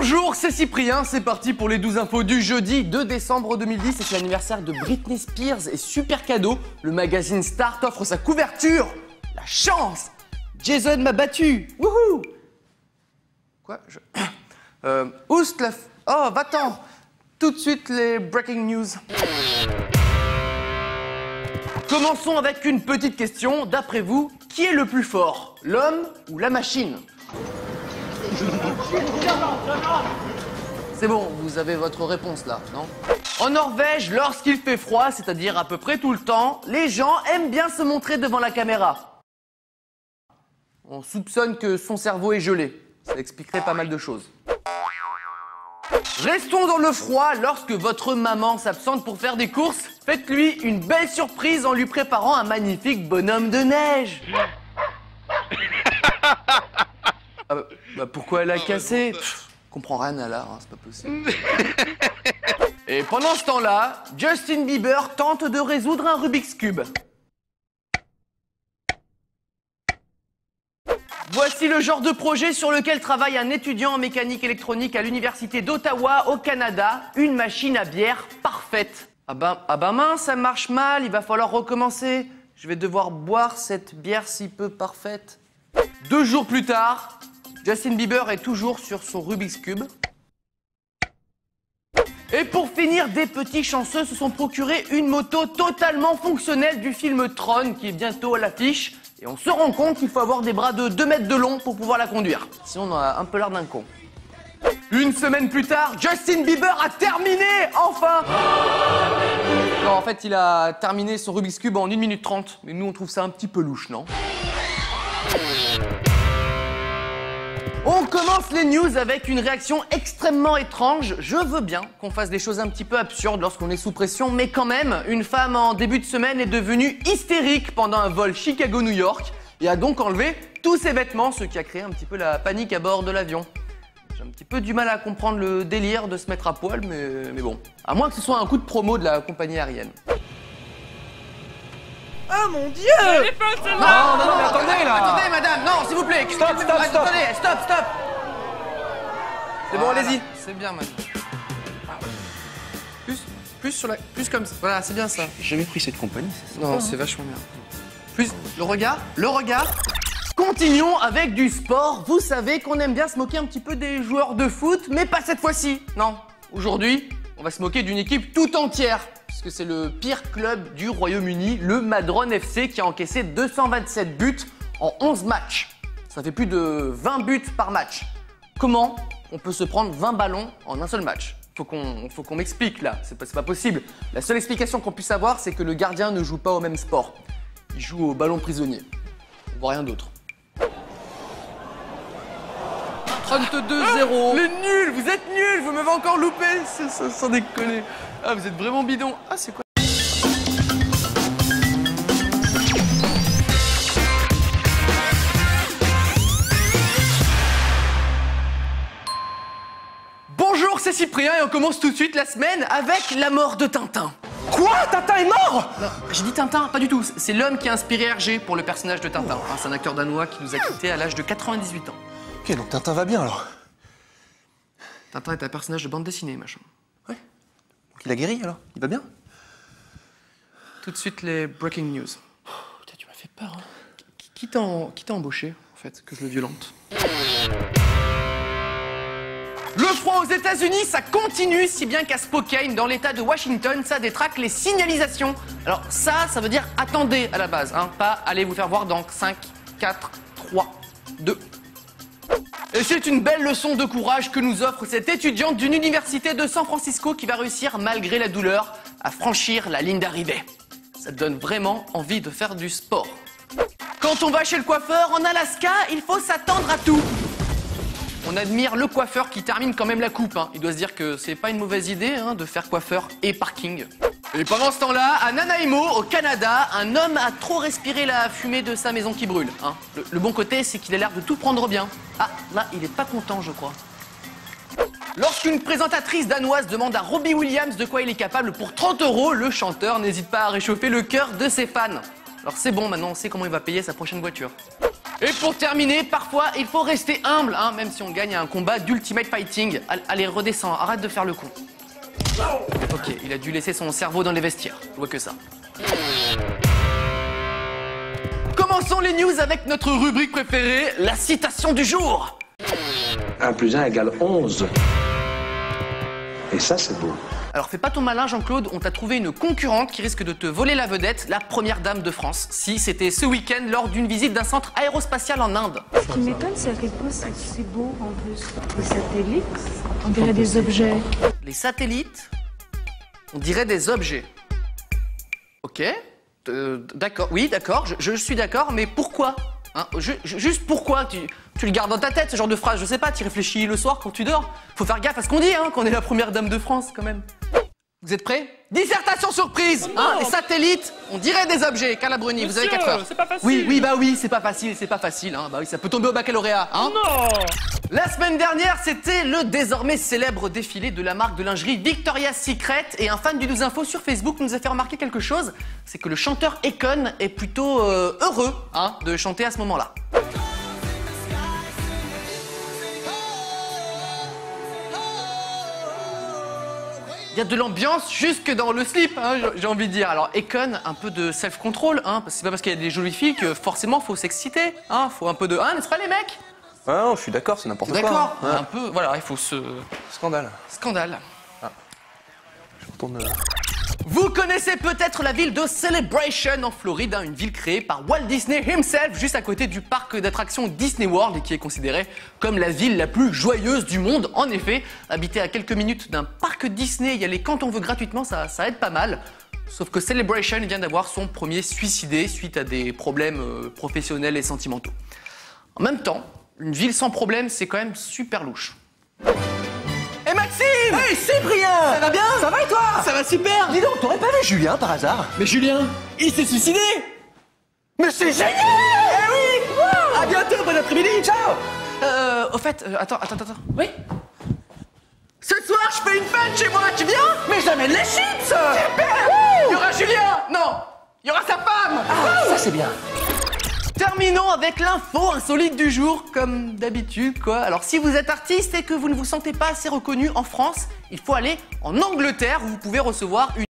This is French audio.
Bonjour, c'est Cyprien, c'est parti pour les 12 infos du jeudi 2 décembre 2010. C'est l'anniversaire de Britney Spears et super cadeau, le magazine Start offre sa couverture. La chance! Jason m'a battu. Wouhou! Quoi? Oust la... Oh, va-t'en! Tout de suite les breaking news. Commençons avec une petite question. D'après vous, qui est le plus fort? L'homme ou la machine? C'est bon, vous avez votre réponse là, non? En Norvège, lorsqu'il fait froid, c'est-à-dire à peu près tout le temps, les gens aiment bien se montrer devant la caméra. On soupçonne que son cerveau est gelé. Ça expliquerait pas mal de choses. Restons dans le froid. Lorsque votre maman s'absente pour faire des courses, faites-lui une belle surprise en lui préparant un magnifique bonhomme de neige. Pourquoi elle a cassé? Comprends rien à l'art, hein, c'est pas possible. Et pendant ce temps-là, Justin Bieber tente de résoudre un Rubik's Cube. Voici le genre de projet sur lequel travaille un étudiant en mécanique électronique à l'université d'Ottawa au Canada. Une machine à bière parfaite. Ah ben mince, ça marche mal, il va falloir recommencer. Je vais devoir boire cette bière si peu parfaite. 2 jours plus tard, Justin Bieber est toujours sur son Rubik's Cube. Et pour finir, des petits chanceux se sont procurés une moto totalement fonctionnelle du film Tron qui est bientôt à l'affiche. Et on se rend compte qu'il faut avoir des bras de 2 mètres de long pour pouvoir la conduire. Sinon on a un peu l'air d'un con. Une semaine plus tard, Justin Bieber a terminé, enfin! Non, en fait, il a terminé son Rubik's Cube en 1 minute 30. Mais nous, on trouve ça un petit peu louche, non? On commence les news avec une réaction extrêmement étrange. Je veux bien qu'on fasse des choses un petit peu absurdes lorsqu'on est sous pression, mais quand même, une femme en début de semaine est devenue hystérique pendant un vol Chicago-New York et a donc enlevé tous ses vêtements, ce qui a créé un petit peu la panique à bord de l'avion. J'ai un petit peu du mal à comprendre le délire de se mettre à poil, mais bon. À moins que ce soit un coup de promo de la compagnie aérienne. Oh mon Dieu! Non, mais attendez là! Attendez madame, non, s'il vous plaît! Stop! Attendez, stop! C'est bon, allez-y. C'est bien madame. Plus sur la... Plus comme ça. Voilà, c'est bien ça. J'ai jamais pris cette compagnie, c'est ça? Non, c'est vachement bien. Plus, le regard. Continuons avec du sport. Vous savez qu'on aime bien se moquer un petit peu des joueurs de foot, mais pas cette fois-ci. Non, aujourd'hui, on va se moquer d'une équipe tout entière. Puisque c'est le pire club du Royaume-Uni, le Madron FC, qui a encaissé 227 buts en 11 matchs. Ça fait plus de 20 buts par match. Comment on peut se prendre 20 ballons en un seul match? Faut qu'on m'explique là, c'est pas possible. La seule explication qu'on puisse avoir, c'est que le gardien ne joue pas au même sport. Il joue au ballon prisonnier. On voit rien d'autre. 32-0. Les nuls, vous êtes nuls, vous m'avez encore loupé, sans déconner. Ah, vous êtes vraiment bidon. Ah, c'est quoi? Bonjour, c'est Cyprien et on commence tout de suite la semaine avec la mort de Tintin. Quoi? Tintin est mort? Non, j'ai dit Tintin, pas du tout. C'est l'homme qui a inspiré Hergé pour le personnage de Tintin. C'est un acteur danois qui nous a quittés à l'âge de 98 ans. Ok, donc Tintin va bien alors. Tintin est un personnage de bande dessinée, machin. Ouais. Donc il a guéri alors? Il va bien? Tout de suite les breaking news. Oh, putain, tu m'as fait peur. Hein. Qui t'a embauché, en fait, que je le violente? Le froid aux États-Unis, ça continue, si bien qu'à Spokane, dans l'état de Washington, ça détraque les signalisations. Alors ça veut dire attendez à la base, hein, pas allez vous faire voir dans 5, 4, 3, 2. Et c'est une belle leçon de courage que nous offre cette étudiante d'une université de San Francisco qui va réussir, malgré la douleur, à franchir la ligne d'arrivée. Ça donne vraiment envie de faire du sport. Quand on va chez le coiffeur en Alaska, il faut s'attendre à tout. On admire le coiffeur qui termine quand même la coupe. Hein. Il doit se dire que c'est pas une mauvaise idée hein, de faire coiffeur et parking. Et pendant ce temps-là, à Nanaimo, au Canada, un homme a trop respiré la fumée de sa maison qui brûle. Hein. Le bon côté, c'est qu'il a l'air de tout prendre bien. Ah, là, il est pas content, je crois. Lorsqu'une présentatrice danoise demande à Robbie Williams de quoi il est capable pour 30 €, le chanteur n'hésite pas à réchauffer le cœur de ses fans. Alors c'est bon, maintenant on sait comment il va payer sa prochaine voiture. Et pour terminer, parfois, il faut rester humble, hein, même si on gagne un combat d'Ultimate Fighting. Allez, redescends, arrête de faire le con. Ok, il a dû laisser son cerveau dans les vestiaires. Je vois que ça. Commençons les news avec notre rubrique préférée, la citation du jour. 1 + 1 = 11. Et ça, c'est beau. Alors fais pas ton malin Jean-Claude, on t'a trouvé une concurrente qui risque de te voler la vedette, la première dame de France. Si, c'était ce week-end lors d'une visite d'un centre aérospatial en Inde. Ce qui m'étonne, c'est à quel point c'est beau en plus. Les satellites, on dirait des objets. Les satellites, on dirait des objets. Ok, d'accord, oui d'accord, je suis d'accord, mais pourquoi hein, juste pourquoi tu le gardes dans ta tête ce genre de phrase, je sais pas, tu réfléchis le soir quand tu dors. Faut faire gaffe à ce qu'on dit, hein, qu'on est la première dame de France quand même. Vous êtes prêts? Dissertation surprise, hein, les satellites, on dirait des objets. Carla Bruni, vous avez 4 heures. C'est pas facile. Oui, c'est pas facile, hein, bah oui, ça peut tomber au baccalauréat, hein. Non. La semaine dernière, c'était le désormais célèbre défilé de la marque de lingerie Victoria's Secret et un fan du 12 Info sur Facebook nous a fait remarquer quelque chose, c'est que le chanteur Akon est plutôt heureux hein, de chanter à ce moment-là. Il y a de l'ambiance jusque dans le slip, hein, j'ai envie de dire. Alors Akon, un peu de self-control, hein, c'est pas parce qu'il y a des jolies filles que forcément faut s'exciter, hein, faut un peu de... Hein, n'est-ce pas les mecs? Ah non, je suis d'accord, c'est n'importe quoi. D'accord, Ouais. un peu, voilà, il faut se... Scandale. Scandale. Je retourne là. Vous connaissez peut-être la ville de Celebration en Floride, hein, une ville créée par Walt Disney himself, juste à côté du parc d'attractions Disney World et qui est considérée comme la ville la plus joyeuse du monde. En effet, habiter à quelques minutes d'un parc Disney, y aller quand on veut gratuitement, ça aide pas mal. Sauf que Celebration vient d'avoir son premier suicidé suite à des problèmes professionnels et sentimentaux. En même temps, une ville sans problème, c'est quand même super louche. Et Maxime! Hey Cyprien! Ça va bien? Ça va et toi? Ça va super! Dis donc, t'aurais pas vu Julien par hasard? Mais Julien, il s'est suicidé! Mais c'est génial! Eh oui! À bientôt, bon après-midi, ciao! Au fait, attends. Oui? Ce soir, je fais une fête chez moi, tu viens? Mais j'amène les chips! Super! Il y aura Julien! Non! Il y aura sa femme! Ah, ça c'est bien. Terminons avec l'info insolite du jour, comme d'habitude, quoi. Alors, si vous êtes artiste et que vous ne vous sentez pas assez reconnu en France, il faut aller en Angleterre où vous pouvez recevoir une